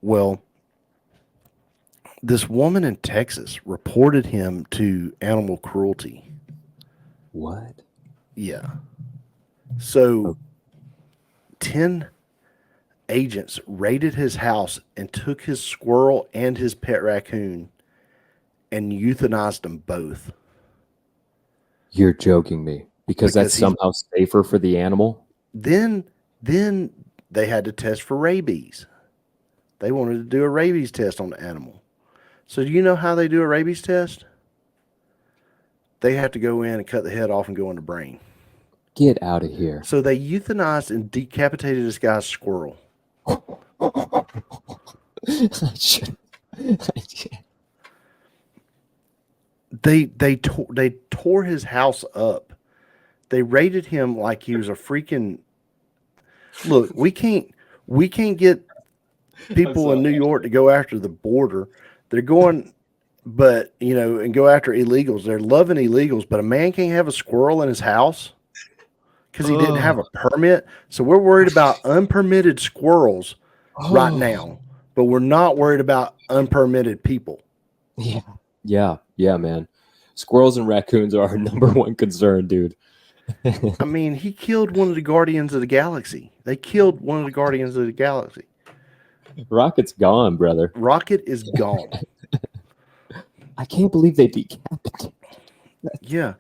Well, this woman in Texas reported him to animal cruelty. What? Yeah. So 10 agents raided his house and took his squirrel and his pet raccoon and euthanized them both. You're joking me. Because that's somehow safer for the animal? Then they had to test for rabies. They wanted to do a rabies test on the animal. So do you know how they do a rabies test? They have to go in and cut the head off and go in the brain. Get out of here. So they euthanized and decapitated this guy's squirrel. They tore his house up. They raided him like he was a freaking. Look, we can't get people in New York to go after the border. They're going, but and go after illegals. They're loving illegals, but a man can't have a squirrel in his house because he didn't have a permit. So we're worried about unpermitted squirrels right now, but we're not worried about unpermitted people. Yeah, man. Squirrels and raccoons are our number one concern, dude. I mean, he killed one of the Guardians of the Galaxy. They killed one of the Guardians of the Galaxy. Rocket's gone, brother. Rocket is gone. I can't believe they decapitated. Yeah.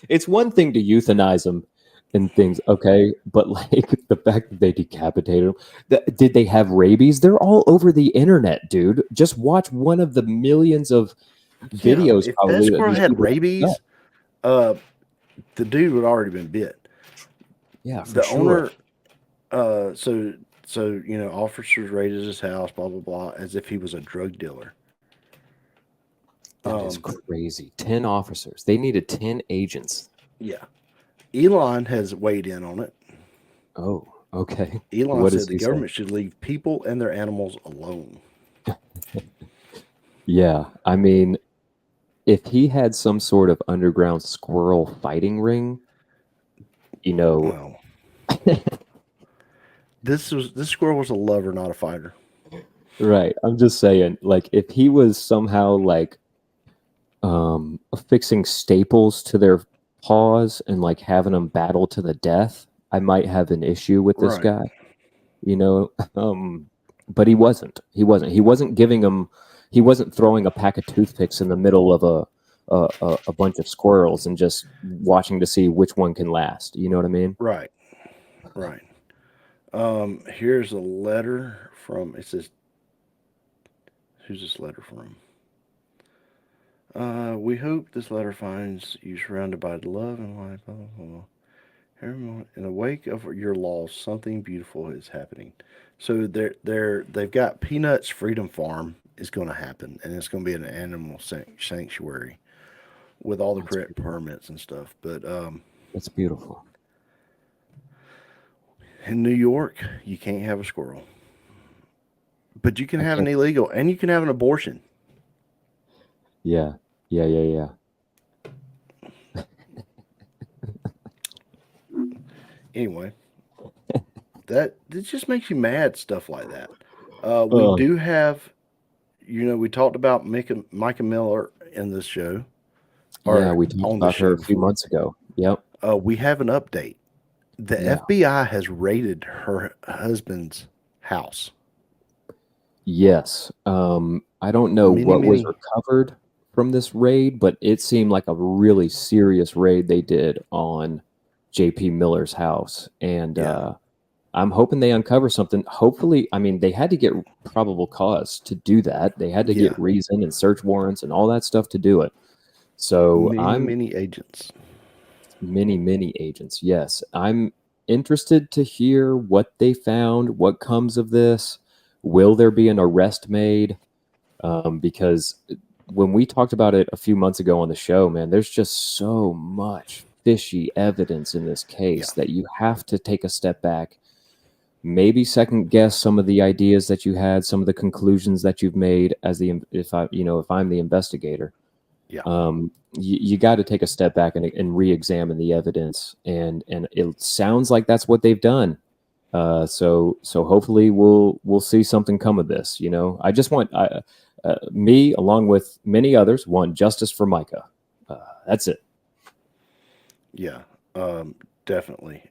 It's one thing to euthanize them and things, okay, but like the fact that they decapitated them. Did they have rabies? They're all over the internet, dude. Just watch one of the millions of videos. If probably that squirrel these had people rabies, the dude would already been bit. Yeah, for The sure. owner, so officers raided his house, blah blah blah, as if he was a drug dealer. That is crazy. 10 officers. They needed 10 agents. Yeah. Elon has weighed in on it. Oh, okay. Elon What said does the he say? government should leave people and their animals alone. Yeah, I mean, if he had some sort of underground squirrel fighting ring, Wow. This squirrel was a lover, not a fighter. right? I'm just saying, like, if he was somehow like affixing staples to their paws and like having them battle to the death, I might have an issue with this Right. guy. But he wasn't. He wasn't giving them. He wasn't throwing a pack of toothpicks in the middle of a bunch of squirrels and just watching to see which one can last. You know what I mean? Right. Right. Here's a letter from. It says, "Who's this letter from?" We hope this letter finds you surrounded by love and light. Blah, blah, blah. Everyone, in the wake of your loss, something beautiful is happening. So they've got Peanuts Freedom Farm is going to happen, and it's going to be an animal sanctuary with all the correct permits and stuff. But It's beautiful. in New York, you can't have a squirrel, but you can have an illegal, and you can have an abortion. Yeah. Yeah. Anyway, that it just makes you mad, stuff like that. We do have, we talked about Mica Miller in this show. Yeah, we talked about her a few months ago. Yep. We have an update. The FBI has raided her husband's house. Yes. I don't know what was recovered from this raid, but it seemed like a really serious raid they did on JP Miller's house. And I'm hoping they uncover something. Hopefully, I mean, they had to get probable cause to do that. They had to get reason and search warrants and all that stuff to do it. So many agents. Many agents. Yes. I'm interested to hear what they found, what comes of this. Will there be an arrest made? Because when we talked about it a few months ago on the show, man, there's just so much fishy evidence in this case that you have to take a step back, maybe second guess some of the ideas that you had, some of the conclusions that you've made if I'm the investigator. You got to take a step back and re-examine the evidence, and it sounds like that's what they've done. So hopefully we'll see something come of this. I just want me, along with many others, want justice for Mica. That's it. Yeah, definitely.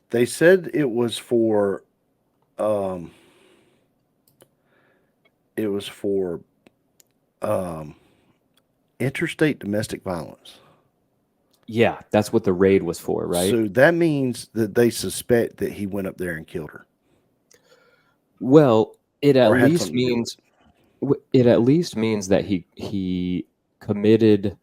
They said it was for interstate domestic violence. Yeah, that's what the raid was for, right? So that means that they suspect that he went up there and killed her. Well, it at least means that he committed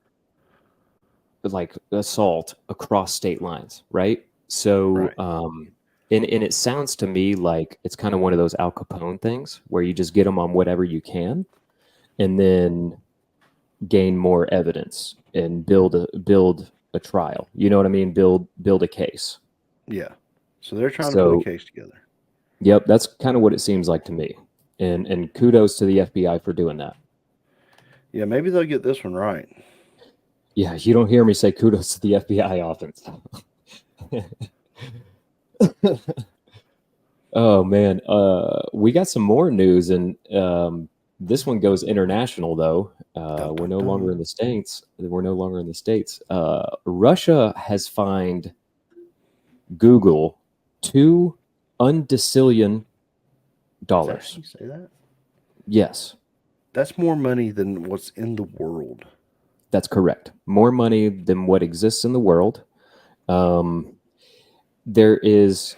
like assault across state lines, right? So, and it sounds to me like it's kind of one of those Al Capone things where you just get them on whatever you can, and then gain more evidence and build a trial. You know what I mean? Build a case. Yeah. So they're trying to put a case together. Yep, that's kind of what it seems like to me. And kudos to the FBI for doing that. Yeah, maybe they'll get this one right. Yeah, you don't hear me say kudos to the FBI often. Oh man, we got some more news, and this one goes international though. We're no longer in the States. Russia has fined Google $2 undecillion. You say that? Yes. That's more money than what's in the world. That's correct. More money than what exists in the world. There's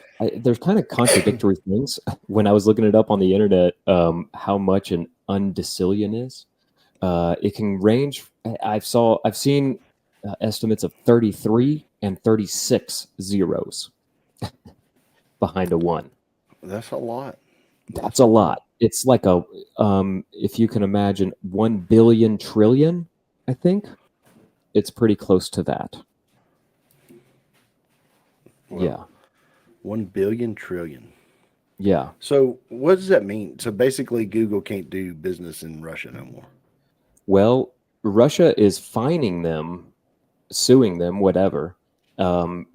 kind of contradictory things. When I was looking it up on the internet, how much an undecillion is. It can range. I've seen estimates of 33 and 36 zeros behind a one. That's a lot. That's a lot. It's like if you can imagine 1 billion trillion, I think it's pretty close to that. Well, yeah. 1 billion trillion. Yeah. So what does that mean? So basically Google can't do business in Russia no more. Well, Russia is fining them, suing them, whatever,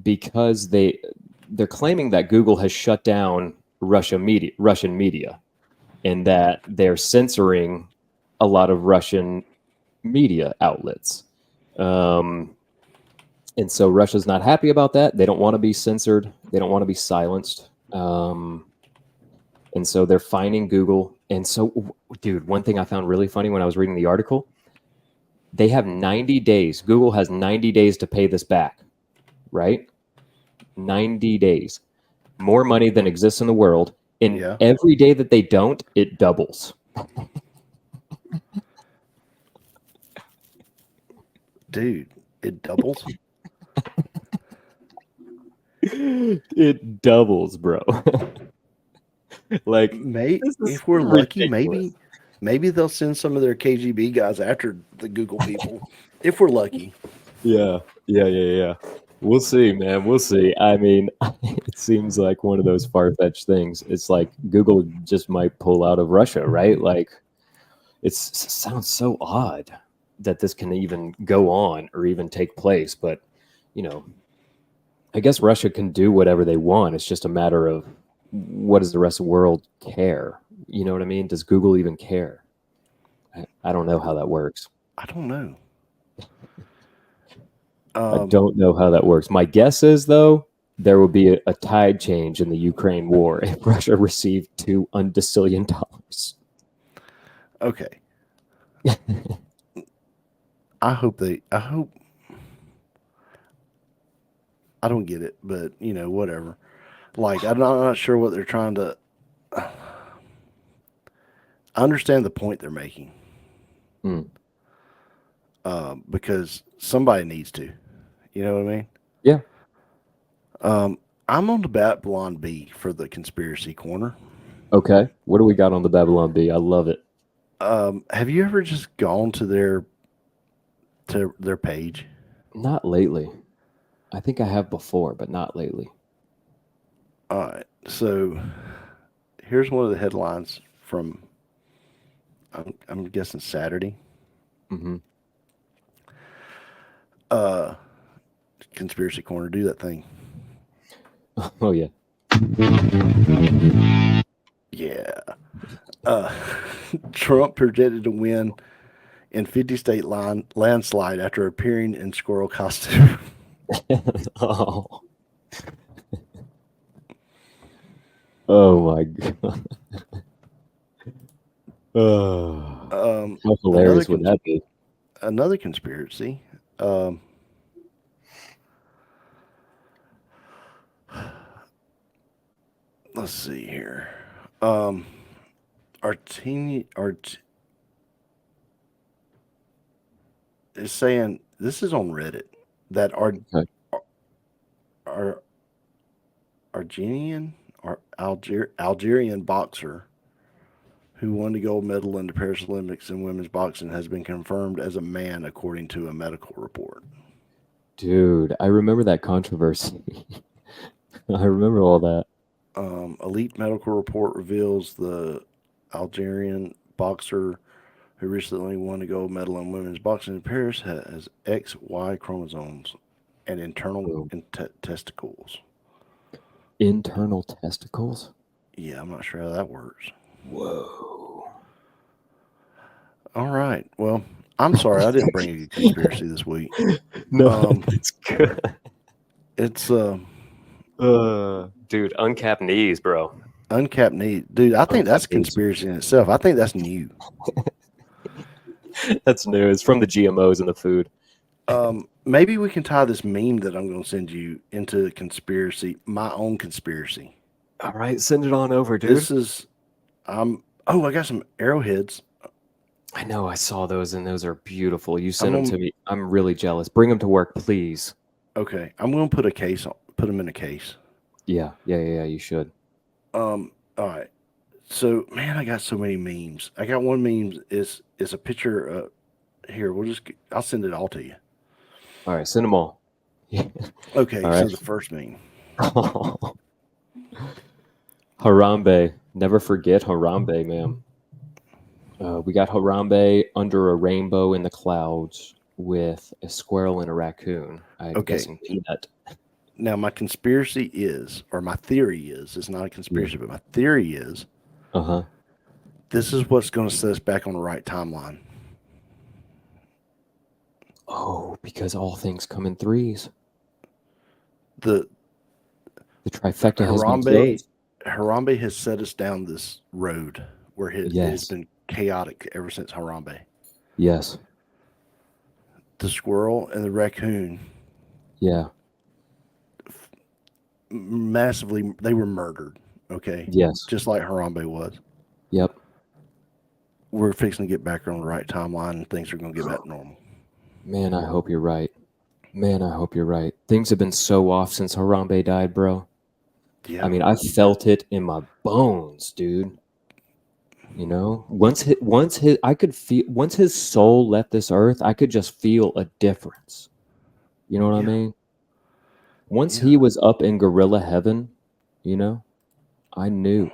because they're claiming that Google has shut down Russian media, and that they're censoring a lot of Russian media outlets. And so Russia's not happy about that. They don't want to be censored. They don't want to be silenced. And so they're fining Google. And so, dude, one thing I found really funny when I was reading the article, they have 90 days. Google has 90 days to pay this back, right? 90 days. more money than exists in the world. And Yeah. every day that they don't, it doubles. Dude, it doubles. It doubles, bro. Like, this is If we're lucky, ridiculous. maybe they'll send some of their KGB guys after the Google people. If we're lucky. Yeah. We'll see, man. We'll see. I mean, it seems like one of those far-fetched things. It's like Google just might pull out of Russia, right? Like, it sounds so odd that this can even go on or even take place. But, I guess Russia can do whatever they want. It's just a matter of, what does the rest of the world care? You know what I mean? Does Google even care? I don't know how that works. I don't know. I don't know how that works. My guess is, though, there will be a tide change in the Ukraine war if Russia received $2 undecillion. Okay. I hope I don't get it, but whatever. Like, I'm not sure what they're trying to. I understand the point they're making. Because somebody needs to. You know what I mean? Yeah. I'm on the Babylon B for the conspiracy corner. Okay. What do we got on the Babylon B? I love it. Have you ever just gone to their page? Not lately. I think I have before, but not lately. All right. So here's one of the headlines from, I'm guessing Saturday. Mm-hmm. Conspiracy corner, do that thing. Oh, yeah. Yeah. Trump projected to win in 50-state landslide after appearing in squirrel costume. Oh. Oh my god. How hilarious would that be? Another conspiracy. Let's see here. Is saying, this is on Reddit, that Algerian boxer who won the gold medal in the Paris Olympics in women's boxing has been confirmed as a man, according to a medical report. Dude, I remember that controversy. I remember all that. Elite medical report reveals the Algerian boxer who recently won the gold medal in women's boxing in Paris has XY chromosomes and internal testicles. Internal testicles? Yeah, I'm not sure how that works. Whoa. All right. Well, I'm sorry I didn't bring a conspiracy this week. No, it's good. It's dude, uncapped knees, bro. Uncapped knees. Dude, I think that's a conspiracy in itself. I think that's new. That's new. It's from the GMOs in the food. Maybe we can tie this meme that I'm going to send you into conspiracy, my own conspiracy. All right, send it on over, dude. This is, I got some arrowheads. I know, I saw those, and those are beautiful. You sent them to me. I'm really jealous. Bring them to work, please. Okay, I'm going to put them in a case. Yeah, you should. All right. So, man, I got so many memes. I got one meme is a picture. Here, I'll send it all to you. All right, send them all. Okay, all so right. the first meme. Harambe. Never forget Harambe, man. We got Harambe under a rainbow in the clouds with a squirrel and a raccoon. I'm guessing Peanut. Now, my conspiracy is, or my theory is, it's not a conspiracy, but my theory is, this is what's going to set us back on the right timeline. Oh, because all things come in threes. The trifecta has been closed. Harambe has set us down this road where it has been chaotic ever since Harambe. Yes. The squirrel and the raccoon. Yeah. massively. They were murdered. Okay. Yes. Just like Harambe was. Yep. We're fixing to get back on the right timeline, and things are going to get back to normal. Man, I hope you're right. Man, I hope you're right. Things have been so off since Harambe died, bro. Yeah. I mean, I felt it in my bones, dude. You know, once his soul left this earth, I could just feel a difference. You know what I mean? Once he was up in gorilla heaven, you know, I knew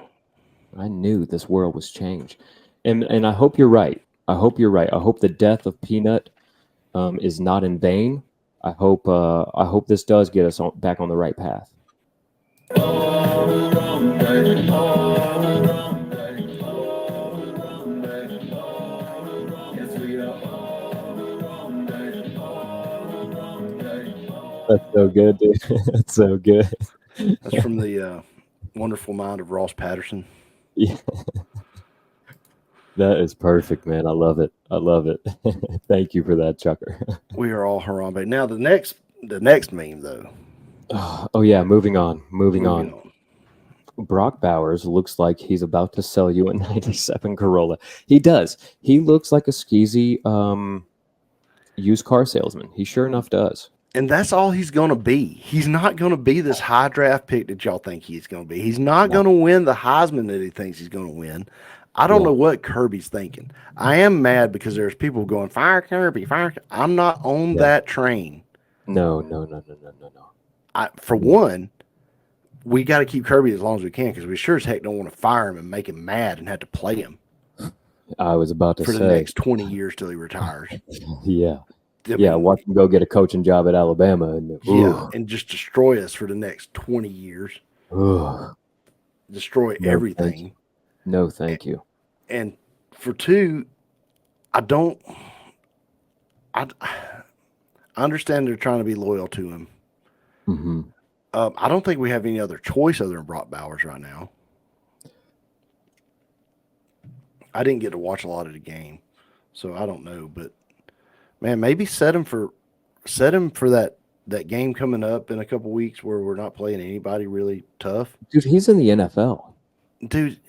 this world was changed. And I hope you're right. I hope you're right. I hope the death of Peanut is not in vain. I hope this does get us back on the right path. That's so good, dude. That's so good. That's from the wonderful mind of Ross Patterson. Yeah. That is perfect, man. I love it. I love it. Thank you for that, Chucker. We are all Harambe. Now the next meme though. Oh yeah, moving on. Brock Bowers looks like he's about to sell you a 97 Corolla. He does. He looks like a skeezy used car salesman. He sure enough does. And that's all he's going to be. He's not going to be this high draft pick that y'all think he's going to be. He's not going to win the Heisman that he thinks he's going to win. I don't know what Kirby's thinking. I am mad because there's people going, fire Kirby, fire. I'm not on that train. No. For one, we got to keep Kirby as long as we can because we sure as heck don't want to fire him and make him mad and have to play him. I was about to say. For the next 20 years till he retires. Yeah. Yeah, watch him go get a coaching job at Alabama. And just destroy us for the next 20 years. Destroy everything. No, thank you. And for two, I understand they're trying to be loyal to him. Mm-hmm. I don't think we have any other choice other than Brock Bowers right now. I didn't get to watch a lot of the game, so I don't know. But man, maybe set him for that game coming up in a couple weeks where we're not playing anybody really tough. Dude, he's in the NFL. Dude,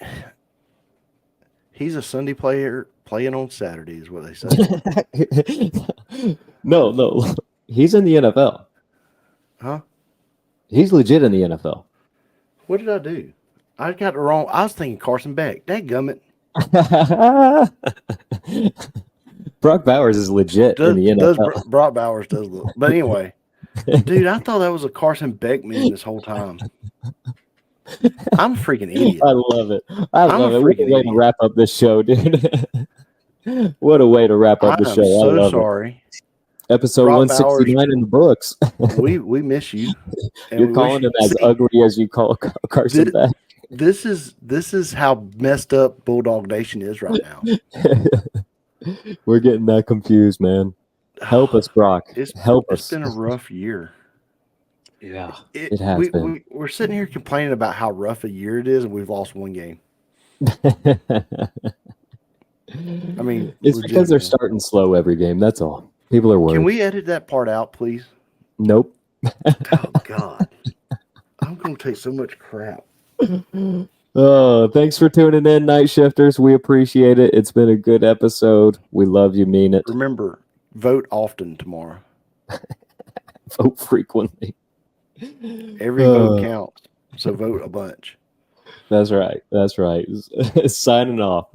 he's a Sunday player playing on Saturday is what they say. No. He's in the NFL. Huh? He's legit in the NFL. What did I do? I got it wrong. I was thinking Carson Beck. Dadgummit. Brock Bowers is legit in the NFL. Brock Bowers does look. But anyway, dude, I thought that was a Carson Beck meme this whole time. I'm a freaking idiot. I love it. What a way to wrap up this show, dude. What a way to wrap up the show. I'm so sorry. Episode Brock 169 Bowers, in the books. we miss you. You're calling him as ugly as you call Carson Beck. This is how messed up Bulldog Nation is right now. We're getting that confused, man. Help us, Brock. Help us. It's been a rough year. Yeah, it has been. We're sitting here complaining about how rough a year it is, and we've lost one game. I mean, it's because they're starting slow every game. That's all. People are worried. Can we edit that part out, please? Nope. Oh, God. I'm going to take so much crap. Oh, thanks for tuning in, Nightshifters. We appreciate it. It's been a good episode. We love you, mean it. Remember, vote often tomorrow. Vote frequently. Every vote counts, so vote a bunch. That's right. Signing off.